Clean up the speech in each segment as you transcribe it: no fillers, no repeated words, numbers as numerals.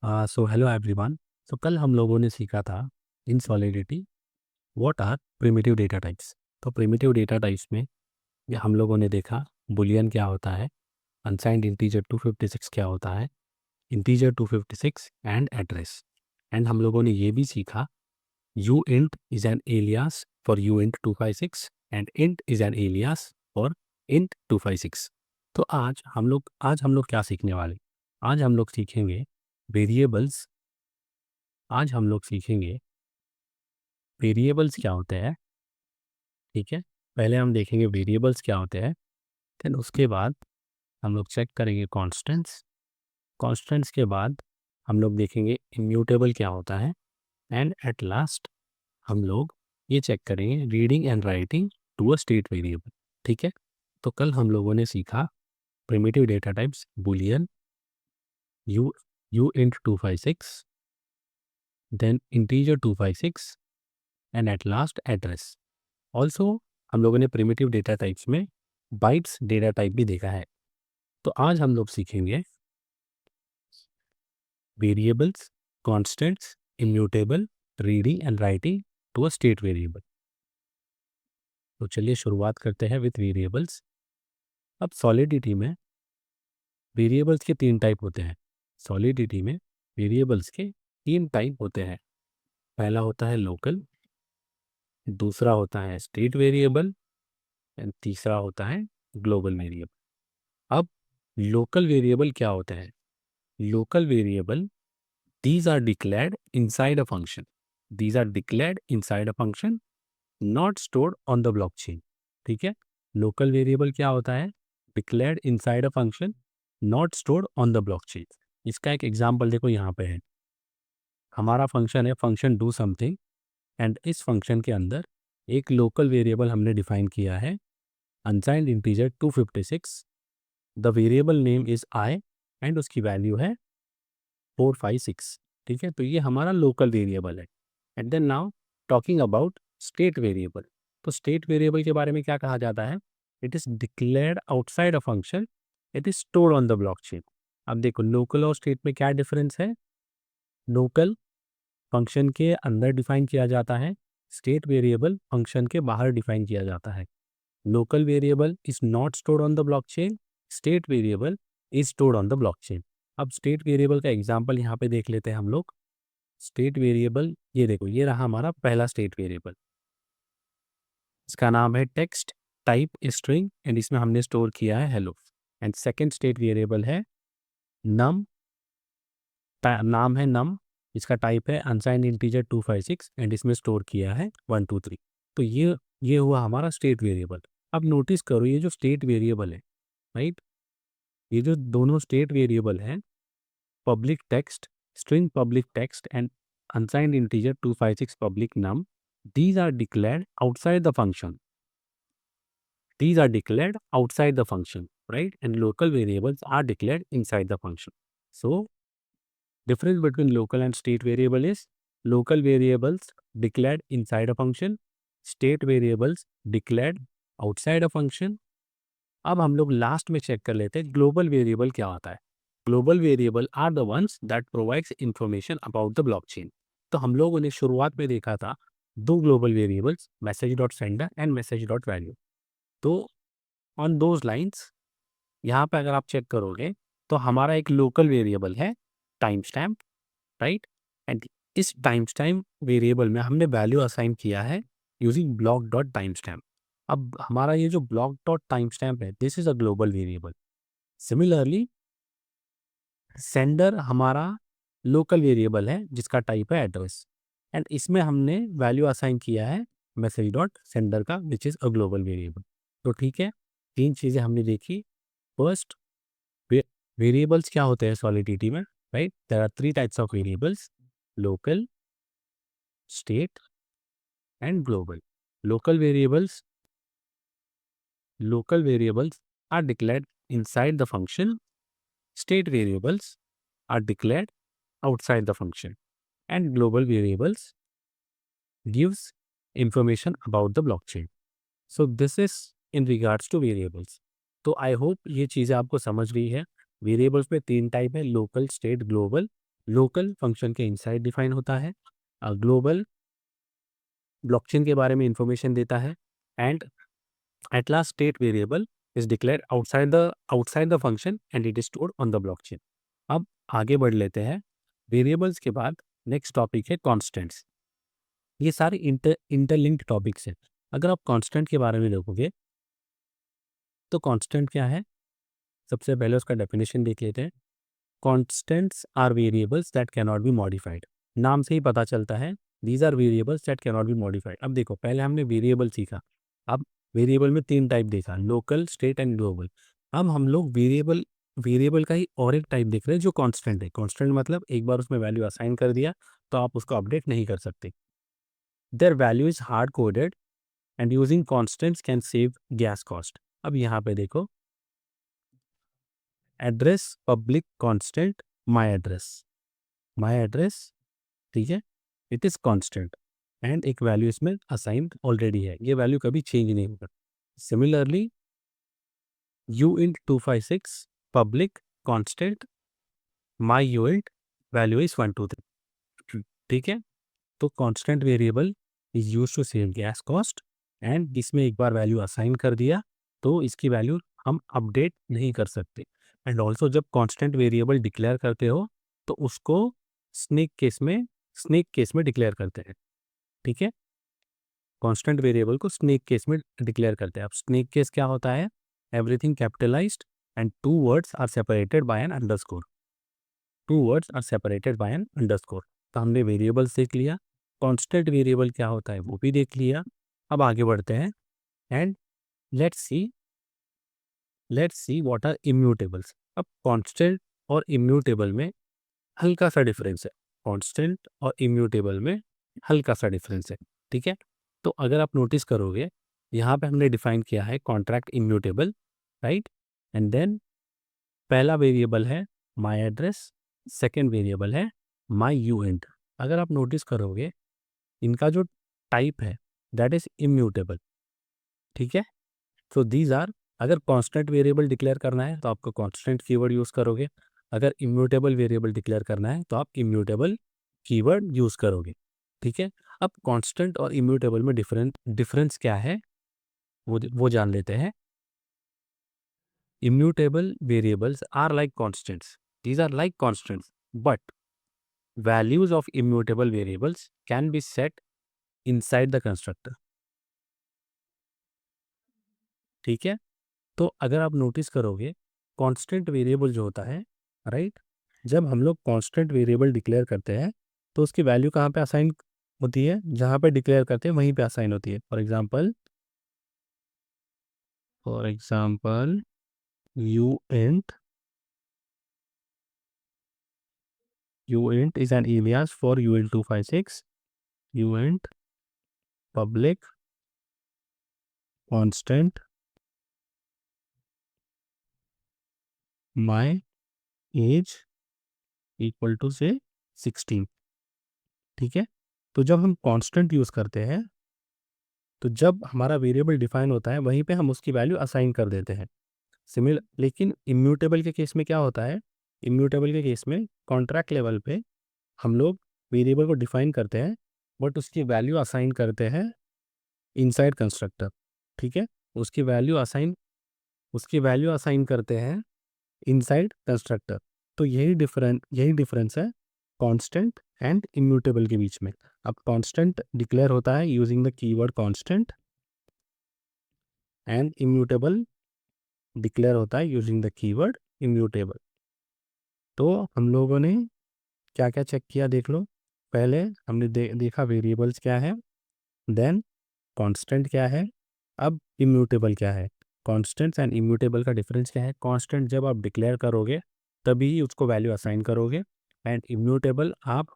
So hello everyone. तो कल हम लोगों ने सीखा था in Solidity what are primitive data types. तो प्रिमिटिव डेटा टाइप्स में ये हम लोगों ने देखा बुलियन क्या होता है, अनसाइंड इंटीजर 256 क्या होता है, इंटीजर 256 एंड एड्रेस। एंड हम लोगों ने ये भी सीखा u int is an alias for u int 256 and int is an alias for int 256। तो आज हम लोग क्या सीखने वाले? आज हम लोग सीखेंगे वेरिएबल्स। आज हम लोग सीखेंगे वेरिएबल्स क्या होते हैं। ठीक है, पहले हम देखेंगे वेरिएबल्स क्या होते हैं, देन उसके बाद हम लोग चेक करेंगे कॉन्स्टेंट्स। कॉन्स्टेंट्स के बाद हम लोग देखेंगे इम्यूटेबल क्या होता है, एंड एट लास्ट हम लोग ये चेक करेंगे reading and writing to a state variable. ठीक है, तो कल हम लोगों ने सीखा primitive data types boolean, u u int 256, then integer 256 and at last address. Also हम लोगों ने प्रिमिटिव डेटा टाइप्स में बाइट्स डेटा टाइप भी देखा है। तो आज हम लोग सीखेंगे variables, constants, immutable, reading and writing to a state variable. तो चलिए शुरुआत करते हैं विथ वेरिएबल्स। अब सॉलिडिटी में वेरिएबल्स के तीन टाइप होते हैं। सॉलिडिटी में वेरिएबल्स के तीन टाइप होते हैं। पहला होता है लोकल, दूसरा होता है स्टेट वेरिएबल एंड तीसरा होता है ग्लोबल वेरिएबल। अब लोकल वेरिएबल क्या होते हैं? Local variable, these are declared inside a function. These are declared inside a function, not stored on the blockchain. ठीक है, लोकल वेरिएबल क्या होता है? Declared inside a function, not stored on the blockchain. इसका एक एग्जांपल देखो यहाँ पे है। हमारा फंक्शन है फंक्शन डू समथिंग, एंड इस फंक्शन के अंदर एक लोकल वेरिएबल हमने डिफाइन किया है unsigned integer 256। The variable name is I and उसकी वैल्यू है 456। ठीक है, तो ये हमारा लोकल वेरिएबल है। And then now talking about state variable. तो स्टेट वेरिएबल के बारे में क्या कहा जाता है? It is declared outside a function, it is stored on the blockchain. अब देखो लोकल और स्टेट में क्या डिफरेंस है? लोकल फंक्शन के अंदर डिफाइन किया जाता है, स्टेट वेरिएबल फंक्शन के बाहर डिफाइन किया जाता है। Local variable is not stored on the blockchain, state variable is stored on the blockchain. अब स्टेट वेरिएबल का एग्जांपल यहाँ पे देख लेते हैं हम लोग। स्टेट वेरिएबल, ये देखो ये रहा हमारा पहला स्टेट वेरिएबल, इसका नाम है टेक्स्ट टाइप स्ट्रिंग एंड इसमें हमने स्टोर किया है hello. And second state variable है नम, नाम है नम, इसका टाइप है अनसाइंड इंटीजर 256 एंड इसमें स्टोर किया है 123। तो ये हुआ हमारा स्टेट वेरिएबल। अब नोटिस करो ये जो स्टेट वेरिएबल है, राइट, ये जो दोनों स्टेट वेरिएबल हैं, public text string public text and unsigned integer 256 public num, these are declared outside the function. These are declared outside the function, right? And local variables are declared inside the function. So difference between local and state variable is local variables declared inside a function, state variables declared outside a function. अब हम लोग last में check कर लेते हैं global variable क्या होता है। Global variables are the ones that provides information about the blockchain. तो हम लोगों ने शुरुआत में देखा था दो global variables, message dot sender and message dot value. तो ऑन दोज लाइंस यहाँ पे अगर आप चेक करोगे तो हमारा एक लोकल वेरिएबल है टाइम स्टैम्प, राइट, एंड इस टाइम स्टैम्प वेरिएबल में हमने वैल्यू असाइन किया है using block dot time stamp. अब हमारा ये जो ब्लॉक डॉट टाइम स्टैम्प है this is a global variable. Similarly sender हमारा लोकल वेरिएबल है जिसका टाइप है एड्रेस, एंड इसमें हमने वैल्यू असाइन किया है मैसेज डॉट सेंडर का which is a global variable. तो ठीक है, तीन चीज़ें हमने देखी। फर्स्ट, वेरिएबल्स क्या होते हैं सॉलिडिटी में, right? There are three types of variables, local, state and global. Local variables local variables are declared inside the function, state variables are declared outside the function, and global variables gives information about the blockchain. So this is in regards to variables. तो I hope ये चीज़ें आपको समझ गई है। Variables में तीन type है, local, state, global. Local function के इनसाइड डिफाइन होता है, ग्लोबल ब्लॉकचेन के बारे में इंफॉर्मेशन देता है, and at last state variable is declared outside the function and it is stored on the blockchain. अब आगे बढ़ लेते हैं। वेरिएबल्स के बाद नेक्स्ट टॉपिक है कॉन्स्टेंट्स। ये सारे इंटरलिंक्ड टॉपिक्स हैं। अगर आप कांस्टेंट के बारे में देखोगे तो कांस्टेंट क्या है, सबसे पहले उसका डेफिनेशन देख लेते हैं। Constants are variables that can not be modified. नाम से ही पता चलता है these are variables that can not be modified. अब देखो, पहले हमने वेरिएबल सीखा, अब वेरिएबल में 3 टाइप देखा, लोकल, स्टेट एंड ग्लोबल। अब हम लोग वेरिएबल वेरिएबल का ही और एक टाइप देख रहे हैं जो कांस्टेंट है। कांस्टेंट मतलब एक बार उसमें वैल्यू असाइन कर दिया तो आप उसको अपडेट नहीं कर सकते। Their value is hard coded and using constants can save gas cost. अब यहाँ पे देखो, address public constant my address, ठीक है, इट इज कांस्टेंट एंड एक वैल्यू इसमें असाइन ऑलरेडी है, ये वैल्यू कभी चेंज नहीं होगा। Similarly uint 256 public constant, my uint value is 123, ठीक है। तो constant variable is use to save gas cost and इसमें एक बार वैल्यू असाइन कर दिया तो इसकी वैल्यू हम अपडेट नहीं कर सकते। एंड ऑल्सो जब कांस्टेंट वेरिएबल डिक्लेयर करते हो तो उसको स्नेक केस में डिक्लेयर करते हैं, ठीक है। कांस्टेंट वेरिएबल को स्नेक केस में डिक्लेयर करते हैं। अब स्नेक केस क्या होता है, everything capitalised and two words are separated by an underscore. तो हमने वेरिएबल सीख लिया, कांस्टेंट वेरिएबल क्या होता है वो भी देख लिया। अब आगे बढ़ते हैं and let's see what are immutables. अब कांस्टेंट और इम्यूटेबल में हल्का सा डिफरेंस है, कांस्टेंट और इम्यूटेबल में हल्का सा डिफरेंस है, ठीक है। तो अगर आप नोटिस करोगे यहाँ पे हमने डिफाइन किया है contract immutable, right. And then पहला वेरिएबल है माई एड्रेस, सेकेंड वेरिएबल है माई यूएंट। अगर आप नोटिस करोगे इनका जो टाइप है दैट इज इम्यूटेबल, ठीक है। सो दीज आर, अगर कांस्टेंट वेरिएबल डिक्लेयर करना है तो आपको कांस्टेंट कीवर्ड यूज़ करोगे, अगर इम्यूटेबल वेरिएबल डिक्लेयर करना है तो आप इम्यूटेबल कीवर्ड यूज़ करोगे, ठीक है। अब कांस्टेंट और इम्यूटेबल में डिफरेंस क्या है वो जान लेते हैं। Immutable variables are like constants, these are like constants, but values of immutable variables can be set inside the constructor, ठीक है। तो अगर आप नोटिस करोगे कांस्टेंट वेरिएबल जो होता है, राइट, जब हम लोग कांस्टेंट वेरिएबल डिक्लेयर करते हैं तो उसकी वैल्यू कहाँ पे असाइन होती है, जहाँ पे डिक्लेयर करते हैं वहीं पे असाइन होती है। For example uint is an alias for uint 256 uint public constant my age equal to से 16, ठीक है। तो जब हम कांस्टेंट यूज़ करते हैं तो जब हमारा वेरिएबल डिफाइन होता है वहीं पे हम उसकी वैल्यू असाइन कर देते हैं। लेकिन इम्यूटेबल के केस में क्या होता है, इम्यूटेबल के केस में कॉन्ट्रैक्ट लेवल पे हम लोग वेरिएबल को डिफाइन करते हैं बट उसकी वैल्यू असाइन करते हैं इनसाइड कंस्ट्रक्टर, ठीक है। उसकी वैल्यू असाइन करते हैं इनसाइड कंस्ट्रक्टर। तो यही डिफरेंस है कांस्टेंट एंड इम्यूटेबल के बीच में। अब कांस्टेंट डिक्लेयर होता है using the keyword constant and immutable declare होता है यूजिंग द कीवर्ड इम्यूटेबल। तो हम लोगों ने क्या क्या चेक किया देख लो। पहले हमने देखा वेरिएबल्स क्या है, देन कांस्टेंट क्या है, अब इम्यूटेबल क्या है। कांस्टेंट्स एंड इम्यूटेबल का डिफरेंस क्या है, कांस्टेंट जब आप डिक्लेयर करोगे तभी उसको वैल्यू असाइन करोगे, एंड इम्यूटेबल आप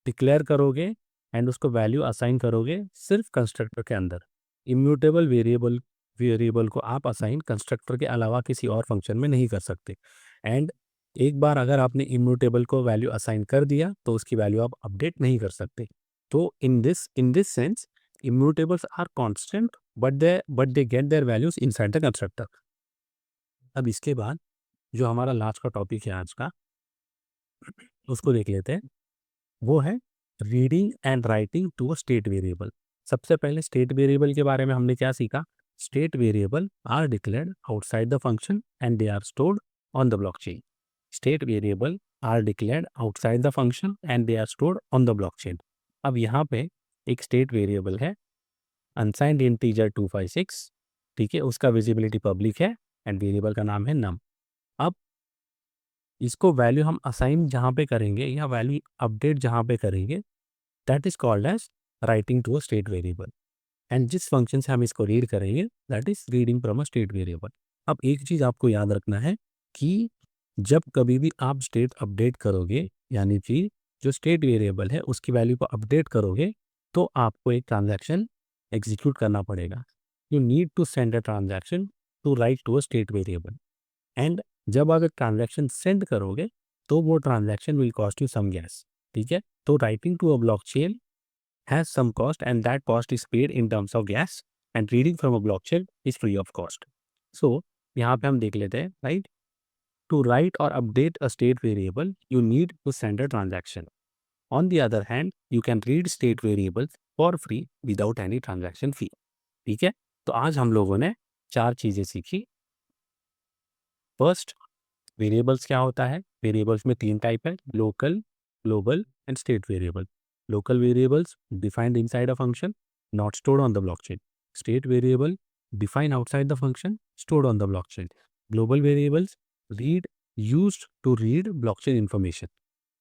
डिक्लेयर करोगे एंड उसको वैल्यू असाइन करोगे सिर्फ कंस्ट्रक्टर के अंदर। इम्यूटेबल वेरिएबल को आप असाइन कंस्ट्रक्टर के अलावा किसी और फंक्शन में नहीं कर सकते। एंड एक बार अगर आपने इम्यूटेबल को वैल्यू असाइन कर दिया तो उसकी वैल्यू आप अपडेट नहीं कर सकते। तो in this sense immutables are constant but they get their values inside the constructor. अब इसके बाद जो हमारा लास्ट का टॉपिक है आज का, उसको देख लेते हैं। वो है reading and writing to a state variable. सबसे पहले स्टेट वेरिएबल के बारे में हमने क्या सीखा? State variable are declared outside the function and they are stored on the blockchain. State variable are declared outside the function and they are stored on the blockchain. अब यहाँ पे एक स्टेट वेरिएबल है अनसाइंड इंटीजर 256, ठीक है, उसका visibility public है and variable का नाम है नम। अब इसको वैल्यू हम असाइन जहाँ पे करेंगे या वैल्यू अपडेट जहाँ पे करेंगे, that is called as writing to a state variable. And जिस फंक्शन से हम इसको रीड करेंगे that is reading from a state variable. अब एक चीज़ आपको याद रखना है कि जब कभी भी आप स्टेट अपडेट करोगे, यानी कि जो स्टेट वेरिएबल है उसकी वैल्यू को अपडेट करोगे, तो आपको एक ट्रांजैक्शन एग्जीक्यूट करना पड़ेगा। You need to send a transaction to write to a state variable. And जब अगर ट्रांजैक्शन सेंड करोगे तो वो transaction will cost you some gas, ठीक है। तो writing to a blockchain has some cost and that cost is paid in terms of gas, and reading from a blockchain is free of cost. So यहाँ पे हम देख लेते हैं, right? To write or update a state variable, you need to send a transaction. On the other hand, you can read state variables for free without any transaction fee. ठीक है? तो आज हम लोगों ने 4 चीज़ें सीखी। फर्स्ट, वेरिएबल्स क्या होता है? वेरिएबल्स में 3 टाइप है, local, global and state variable. Local variables defined inside a function, not stored on the blockchain. State variable defined outside the function, stored on the blockchain. Global variables read used to read blockchain information.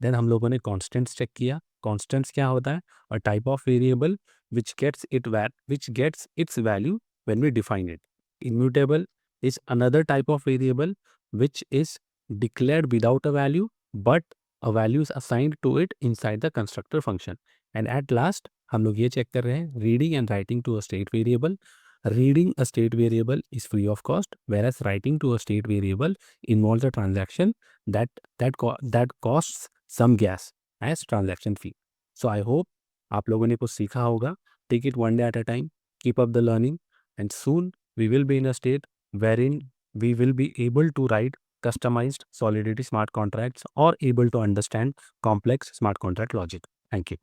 Then हम लोगों ने constants check किया। Constants क्या होता है? A type of variable which gets its value when we define it. Immutable is another type of variable which is declared without a value, but a value is assigned to it inside the constructor function. And at last हम लोग ये check कर रहे हैं reading and writing to a state variable. Reading a state variable is free of cost, whereas writing to a state variable involves a transaction that costs some gas as transaction fee. So I hope आप लोगों ने कुछ सीखा होगा. Take it one day at a time, keep up the learning, and soon we will be in a state wherein we will be able to write customized Solidity smart contracts or able to understand complex smart contract logic. Thank you.